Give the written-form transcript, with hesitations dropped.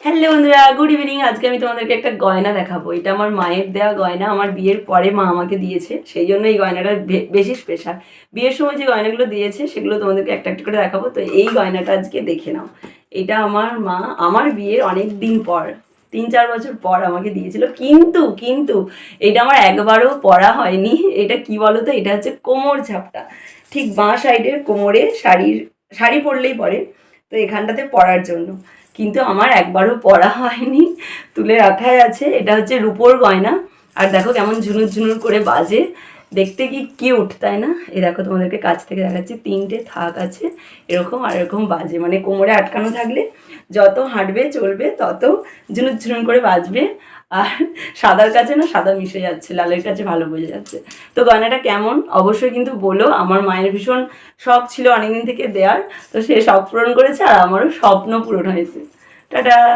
Hello বন্ধুরা, good evening. আজকে আমি তোমাদেরকে একটা গয়না দেখাবো। এটা আমার মায়ের দেওয়া গয়না, আমার বিয়ের পরে মা আমাকে দিয়েছে, সেই জন্য এই গয়নাটা বেশি স্পেশাল। বিয়ের সময় যে গয়নাগুলো দিয়েছে সেগুলো তোমাদেরকে একটা একটা করে দেখাবো। তো এই গয়নাটা আজকে দেখে নাও। এটা আমার মা আমার বিয়ের অনেক দিন পর, 3-4 বছর পর আমাকে দিয়েছিল। কিন্তু কিন্তু এটা আমার একবারও পরা হয়নি। এটা কি বলো তো, এটা হচ্ছে কোমর ঝাপটা, ঠিক বাঁ সাইডের কোমরে শাড়ি পরলেই পরে, তো এখানটাতে পরার জন্য। কিন্তু আমার একবারও পরা হয়নি, তুলে রাখাই আছে। এটা হচ্ছে রূপোর গয়না। আর দেখো কেমন ঝুনুর ঝুনুর করে বাজে, দেখতে কি কিউট, তাই না? এই দেখো তোমাদেরকে কাছ থেকে দেখাচ্ছি, 3টে থাক আছে এরকম, আর এরকম বাজে, মানে কোমরে আটকানো থাকলে যত হাঁটবে চলবে তত ঝুনুর ঝুনুর করে বাজবে। আর সাদার কাছে না সাদা মিশে যাচ্ছে, লালের কাছে ভালো বোঝা যাচ্ছে। তো গয়নাটা কেমন অবশ্যই কিন্তু বলো। আমার মায়ের ভীষণ শখ ছিল অনেকদিন থেকে দেওয়ার, তো সে শখ পূরণ করেছে আর আমারও স্বপ্ন পূরণ হয়েছে। টাটা।